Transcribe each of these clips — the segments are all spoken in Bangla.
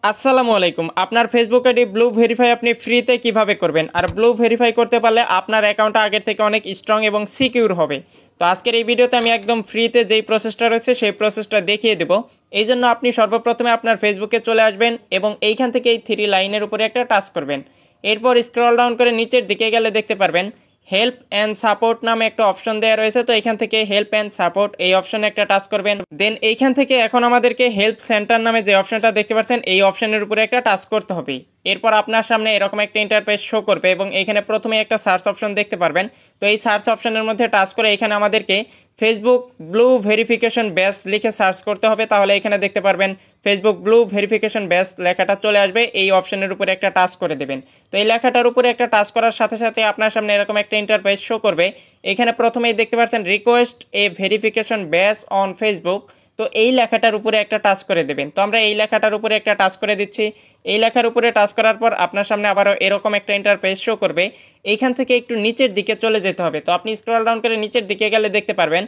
আসসালামু আলাইকুম। আপনার ফেসবুক আইডি ব্লু ভেরিফাই আপনি ফ্রিতে কিভাবে করবেন, আর ব্লু ভেরিফাই করতে পারলে আপনার অ্যাকাউন্টটা আগের থেকে অনেক স্ট্রং এবং সিকিউর হবে। তো আজকের এই ভিডিওতে আমি একদম ফ্রিতে যেই প্রসেসটা রয়েছে সেই প্রসেসটা দেখিয়ে দেবো। এই জন্য আপনি সর্বপ্রথমে আপনার ফেসবুকে চলে আসবেন এবং এইখান থেকে এই 3 লাইনের উপরে একটা টাচ করবেন। এরপর স্ক্রল ডাউন করে নিচের দিকে গেলে দেখতে পারবেন হেল্প অ্যান্ড সাপোর্ট নামে একটা অপশন দেওয়া রয়েছে। তো এখান থেকে হেল্প অ্যান্ড সাপোর্ট এই অপশনে একটা টাচ করবেন। দেন এইখান থেকে এখন আমাদেরকে হেল্প সেন্টার নামে যে অপশনটা দেখতে পাচ্ছেন এই অপশনের উপরে একটা টাচ করতে হবে। এরপর আপনার সামনে এরকম একটা ইন্টারফেস শো করবে এবং এখানে প্রথমে একটা সার্চ অপশন দেখতে পারবেন। তো এই সার্চ অপশনের মধ্যে টাচ করে এখানে আমাদেরকে ফেসবুক ব্লু ভেরিফিকেশন ব্যাচ লিখে সার্চ করতে হবে। তাহলে এখানে দেখতে পারবেন ফেসবুক ব্লু ভেরিফিকেশন ব্যাচ লেখাটা চলে আসবে। এই অপশনের উপরে একটা টাচ করে দেবেন। তো এই লেখাটার উপরে একটা টাচ করার সাথে সাথে আপনার সামনে এরকম একটা ইন্টারফেস শো করবে। এখানে প্রথমেই দেখতে পাচ্ছেন request A verification batch on Facebook. তো এই লেখাটার উপরে একটা টাচ করে দেবেন। তো আমরা এই লেখাটার উপরে একটা টাচ করে দিচ্ছি। এই লেখার উপরে টাচ করার পর আপনার সামনে আবারও এরকম একটা ইন্টারফেস শো করবে। এইখান থেকে একটু নিচের দিকে চলে যেতে হবে। তো আপনি স্ক্রল ডাউন করে নিচের দিকে গেলে দেখতে পারবেন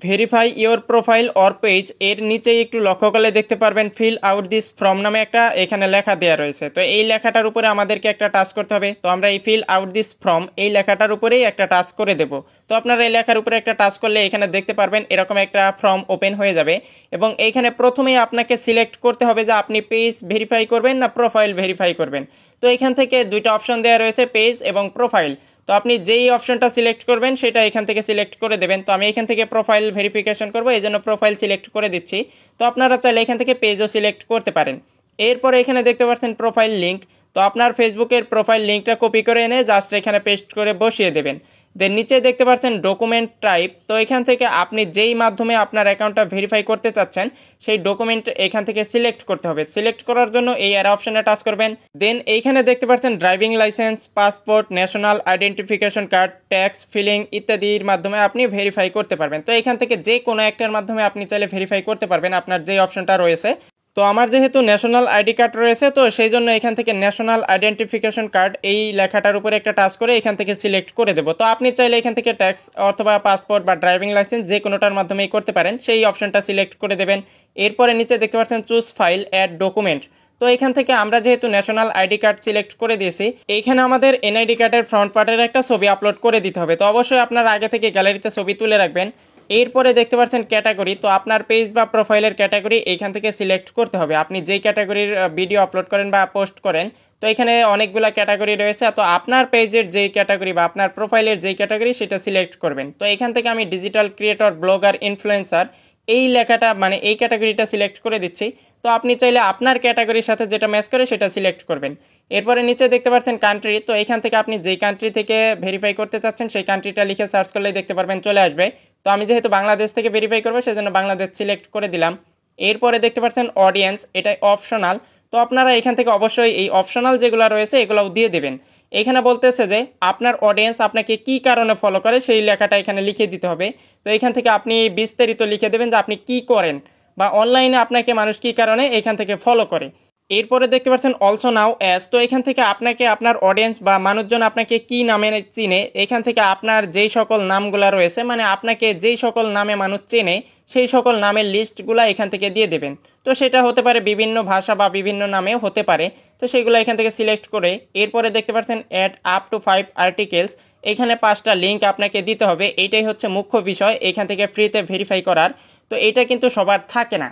verify your profile or page এর নিচেই একটু লক্ষ্য করলে দেখতে পারবেন ফিল আউট দিস ফর্ম নামে একটা এখানে লেখা দেওয়া রয়েছে। তো এই লেখাটার উপরে আমাদেরকে একটা টাচ করতে হবে। তো আমরা এই ফিল আউট দিস ফর্ম এই লেখাটার উপরেই একটা টাচ করে দেব। তো আপনারা এই লেখার উপরে একটা টাচ করলে এখানে দেখতে পারবেন এরকম একটা ফর্ম ওপেন হয়ে যাবে এবং এইখানে প্রথমেই আপনাকে সিলেক্ট করতে হবে যে আপনি পেজ ভেরিফাই করবেন না প্রোফাইল ভেরিফাই করবেন। তো এখান থেকে দুইটা অপশন দেওয়া রয়েছে, পেজ এবং প্রোফাইল। তো আপনি যেই অপশনটা সিলেক্ট করবেন সেটা এখান থেকে সিলেক্ট করে দেবেন। তো আমি এখান থেকে প্রোফাইল ভেরিফিকেশন করব, এই জন্য প্রোফাইল সিলেক্ট করে দিচ্ছি। তো আপনারা চাইলে এখান থেকে পেজও সিলেক্ট করতে পারেন। এরপরে এখানে দেখতে পাচ্ছেন প্রোফাইল লিঙ্ক। তো আপনার ফেসবুকের প্রোফাইল লিঙ্কটা কপি করে এনে জাস্ট এখানে পেস্ট করে বসিয়ে দেবেন। দেন নিচে দেখতে পাচ্ছেন ডকুমেন্ট টাইপ। তো এখান থেকে আপনি যেই মাধ্যমে আপনার অ্যাকাউন্টটা ভেরিফাই করতে চাচ্ছেন সেই ডকুমেন্ট এখান থেকে সিলেক্ট করতে হবে। সিলেক্ট করার জন্য এই অ্যারো অপশনে টাচ করবেন। দেন এইখানে দেখতে পাচ্ছেন driving licence, passport, national identification card, tax filing ইত্যাদির মাধ্যমে আপনি ভেরিফাই করতে পারবেন। তো এখান থেকে যে কোনো একটার মাধ্যমে আপনি চাইলে ভেরিফাই করতে পারবেন আপনার যেই অপশনটা রয়েছে। তো আমার যেহেতু ন্যাশনাল আইডি কার্ড রয়েছে তো সেই জন্য এখান থেকে ন্যাশনাল আইডেন্টিফিকেশন কার্ড এই লেখাটার উপরে একটা টাচ করে এখান থেকে সিলেক্ট করে দেবো। তো আপনি চাইলে এখান থেকে ট্যাক্স অথবা পাসপোর্ট বা ড্রাইভিং লাইসেন্স যে কোনোটার মাধ্যমেই করতে পারেন, সেই অপশনটা সিলেক্ট করে দেবেন। এরপরে নিচে দেখতে পাচ্ছেন চুজ ফাইল অ্যাড ডকুমেন্ট। তো এখান থেকে আমরা যেহেতু ন্যাশনাল আইডি কার্ড সিলেক্ট করে দিয়েছি, এইখানে আমাদের এনআইডি কার্ডের ফ্রন্ট পার্টের একটা ছবি আপলোড করে দিতে হবে। তো অবশ্যই আপনার আগে থেকে গ্যালারিতে ছবি তুলে রাখবেন। এরপরে দেখতে পাচ্ছেন ক্যাটাগরি। তো আপনার পেজ বা প্রোফাইলের ক্যাটাগরি এইখান থেকে সিলেক্ট করতে হবে। আপনি যেই ক্যাটাগরির ভিডিও আপলোড করেন বা পোস্ট করেন, তো এখানে অনেকগুলো ক্যাটাগরি রয়েছে। তো আপনার পেজের যেই ক্যাটাগরি বা আপনার প্রোফাইলের যেই ক্যাটাগরি সেটা সিলেক্ট করবেন। তো এখান থেকে আমি ডিজিটাল ক্রিয়েটর, ব্লগার, ইনফ্লুয়েন্সার এই লেখাটা মানে এই ক্যাটাগরিটা সিলেক্ট করে দিচ্ছি। তো আপনি চাইলে আপনার ক্যাটাগরির সাথে যেটা ম্যাচ করে সেটা সিলেক্ট করবেন। এরপরে নিচে দেখতে পাচ্ছেন কান্ট্রি। তো এখান থেকে আপনি যেই কান্ট্রি থেকে ভেরিফাই করতে চাচ্ছেন সেই কান্ট্রিটা লিখে সার্চ করলেই দেখতে পারবেন চলে আসবে। তো আমি যেহেতু বাংলাদেশ থেকে ভেরিফাই করবো সেজন্য বাংলাদেশ সিলেক্ট করে দিলাম। এরপরে দেখতে পাচ্ছেন অডিয়েন্স, এটা অপশনাল। তো আপনারা এখান থেকে অবশ্যই এই অপশনাল যেগুলো রয়েছে এগুলোও দিয়ে দেবেন। এখানে বলতেছে যে আপনার অডিয়েন্স আপনাকে কি কারণে ফলো করে সেই লেখাটা এখানে লিখে দিতে হবে। তো এখান থেকে আপনি বিস্তারিত লিখে দেবেন যে আপনি কি করেন বা অনলাইনে আপনাকে মানুষ কি কারণে এখান থেকে ফলো করে। এরপরে দেখতে পাচ্ছেন অলসো নাও অ্যাজ। তো এখান থেকে আপনাকে আপনার অডিয়েন্স বা মানুষজন আপনাকে কি নামে চিনে, এখান থেকে আপনার যেই সকল নামগুলো রয়েছে মানে আপনাকে যেই সকল নামে মানুষ চেনে সেই সকল নামের লিস্টগুলো এখান থেকে দিয়ে দেবেন। তো সেটা হতে পারে বিভিন্ন ভাষা বা বিভিন্ন নামেও হতে পারে। তো সেগুলো এখান থেকে সিলেক্ট করে এরপরে দেখতে পাচ্ছেন অ্যাড আপ টু 5 আর্টিকেলস। এখানে 5টা লিঙ্ক আপনাকে দিতে হবে। এইটাই হচ্ছে মুখ্য বিষয় এখান থেকে ফ্রিতে ভেরিফাই করার। তো এটা কিন্তু সবার থাকে না।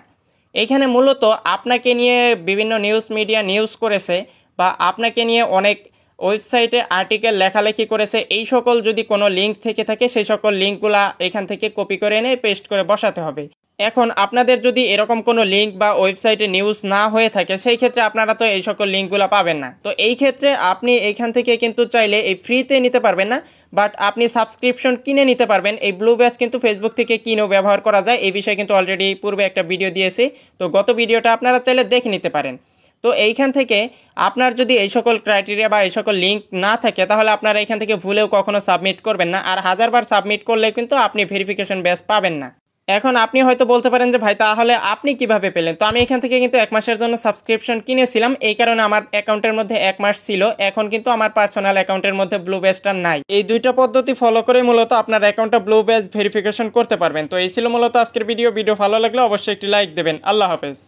এখানে মূলত আপনাকে নিয়ে বিভিন্ন নিউজ মিডিয়া নিউজ করেছে বা আপনাকে নিয়ে অনেক ওয়েবসাইটে আর্টিকেল লেখালেখি করেছে, এই সকল যদি কোনো লিঙ্ক থেকে থাকে সেই সকল লিঙ্কগুলা এখান থেকে কপি করে এনে পেস্ট করে বসাতে হবে। এখন আপনাদের যদি এরকম কোনো লিঙ্ক বা ওয়েবসাইটে নিউজ না হয়ে থাকে সেই ক্ষেত্রে আপনারা তো এই সকল লিঙ্কগুলো পাবেন না। তো এই ক্ষেত্রে আপনি এইখান থেকে কিন্তু চাইলে এই ফ্রিতে নিতে পারবেন না, বাট আপনি সাবস্ক্রিপশন কিনে নিতে পারবেন। এই ব্লু ব্যাচ কিন্তু ফেসবুক থেকে কিনেও ব্যবহার করা যায়। এই বিষয়ে কিন্তু অলরেডি পূর্বে একটা ভিডিও দিয়েছি। তো গত ভিডিওটা আপনারা চাইলে দেখে নিতে পারেন। তো এইখান থেকে আপনার যদি এই সকল ক্রাইটেরিয়া বা এই সকল লিঙ্ক না থাকে তাহলে আপনারা এখান থেকে ভুলেও কখনো সাবমিট করবেন না। আর 1000বার সাবমিট করলে কিন্তু আপনি ভেরিফিকেশন ব্যাচ পাবেন না। এখন আপনি হয়তো বলতে পারেন যে ভাই তাহলে আপনি কিভাবে পেলেন? তো আমি এখান থেকে কিন্তু 1 মাসের জন্য সাবস্ক্রিপশন কিনেছিলাম, এই কারণে আমার অ্যাকাউন্টের মধ্যে 1 মাস ছিল। এখন কিন্তু আমার পার্সোনাল অ্যাকাউন্টের মধ্যে ব্লু ব্যাচটা নাই। এই দুইটা পদ্ধতি ফলো করে মূলত আপনার অ্যাকাউন্টটা ব্লু ব্যাচ ভেরিফিকেশন করতে পারবেন। তো এই ছিল মূলত আজকের ভিডিও। ভালো লাগলে অবশ্যই একটি লাইক দেবেন। আল্লাহ হাফেজ।